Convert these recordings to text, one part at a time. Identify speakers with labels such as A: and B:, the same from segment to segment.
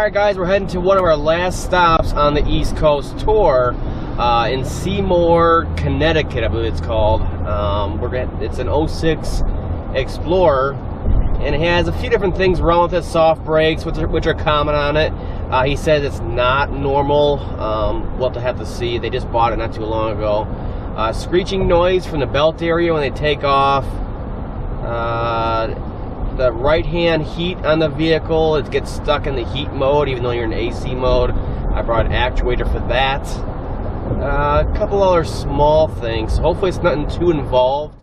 A: Alright guys, we're heading to one of our last stops on the East Coast tour in Seymour, Connecticut, I believe it's called. It's an 06 Explorer, and it has a few different things wrong with it. Soft brakes, which are common on it. He says it's not normal. We'll have to see. They just bought it not too long ago. Screeching noise from the belt area when they take off. The right-hand heat on the vehicle, it gets stuck in the heat mode even though you're in AC mode. I brought an actuator for that. A couple other small things. Hopefully it's nothing too involved.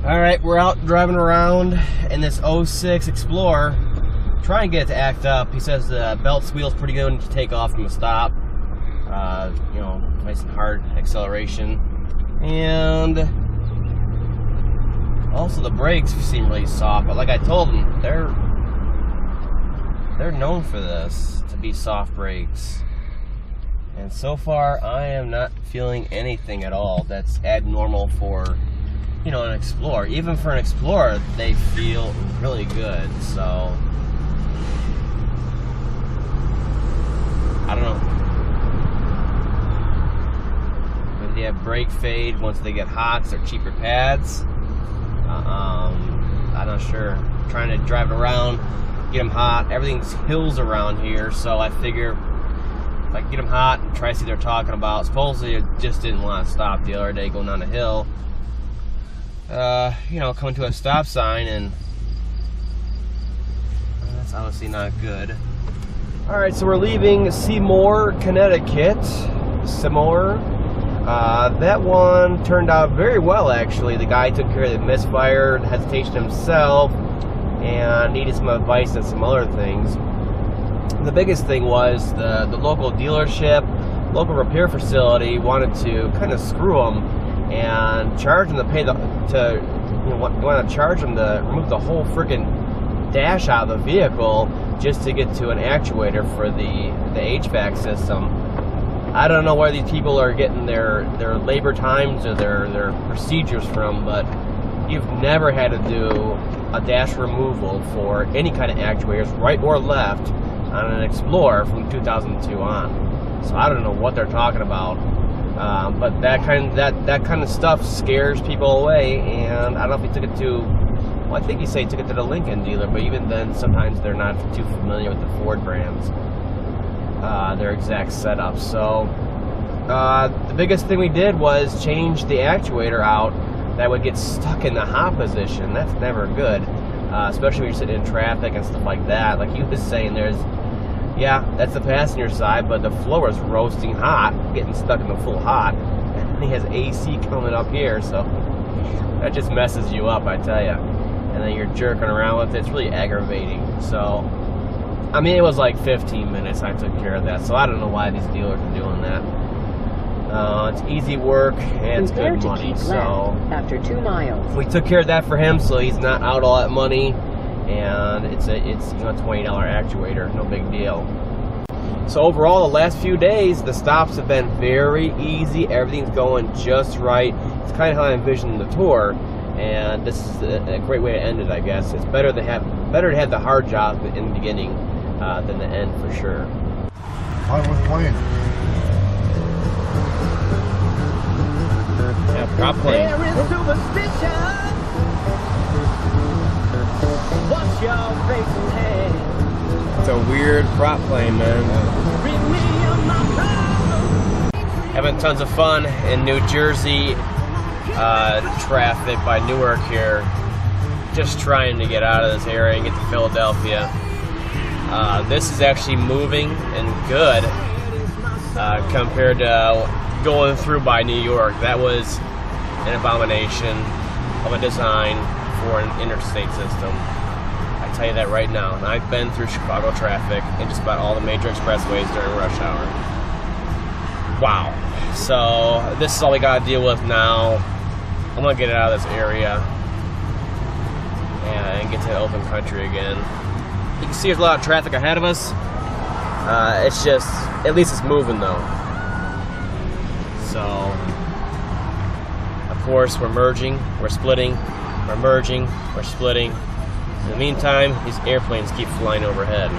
A: Alright, we're out driving around in this 06 Explorer, trying to get it to act up. He says the belt squeal's pretty good to take off from a stop. You know, nice and hard acceleration. And also the brakes seem really soft, but like I told him, they're known for this, to be soft brakes. And so far, I am not feeling anything at all that's abnormal for, you know, an Explorer. Even for an Explorer, they feel really good. So I don't know. Maybe they have brake fade once they get hot. They're cheaper pads. I'm not sure. I'm trying to drive it around, get them hot. Everything's hills around here, so I figure if I can get them hot and try to see what they're talking about. Supposedly, it just didn't want to stop the other day going down the hill. You know, coming to a stop sign, and that's obviously not good. Alright, so we're leaving Seymour, Connecticut. Seymour. That one turned out very well, actually. The guy took care of the misfire, the hesitation himself, and needed some advice and some other things. The biggest thing was the local dealership, local repair facility wanted to kind of screw them and charge them want to charge them to remove the whole freaking dash out of the vehicle just to get to an actuator for the HVAC system. I don't know where these people are getting their labor times or their procedures from, but you've never had to do a dash removal for any kind of actuators, right or left, on an Explorer from 2002 on. So I don't know what they're talking about. But that kind of stuff scares people away, and I don't know if he took it to, well, I think he said he took it to the Lincoln dealer, but even then, sometimes they're not too familiar with the Ford brands, their exact setup. So the biggest thing we did was change the actuator out that would get stuck in the hot position. That's never good, especially when you're sitting in traffic and stuff like that. Like he was saying, yeah, that's the passenger side, but the floor is roasting hot, getting stuck in the full hot. And he has AC coming up here, so that just messes you up, I tell you. And then you're jerking around with it. It's really aggravating. So, I mean, it was like 15 minutes I took care of that, so I don't know why these dealers are doing that. It's easy work, and it's good money. So,
B: after 2 miles.
A: We took care of that for him, so he's not out all that money. And it's you know, a $20 actuator, no big deal. So overall, the last few days, the stops have been very easy. Everything's going just right. It's kind of how I envisioned the tour, and this is a great way to end it, I guess. It's better to have the hard job in the beginning than the end, for sure.
C: I was playing.
A: Yeah, prop plane.
D: There is superstition. What's your racing hand?
A: It's a weird prop plane, man. Having tons of fun in New Jersey traffic by Newark here. Just trying to get out of this area and get to Philadelphia. This is actually moving and good compared to going through by New York. That was an abomination of a design for an interstate system. I tell you that right now. And I've been through Chicago traffic in just about all the major expressways during rush hour. Wow. So this is all we gotta deal with now. I'm gonna get it out of this area. and get to open country again. You can see there's a lot of traffic ahead of us. It's just, at least it's moving though. So, of course, we're merging, we're splitting, we're merging, we're splitting. In the meantime, these airplanes keep flying overhead.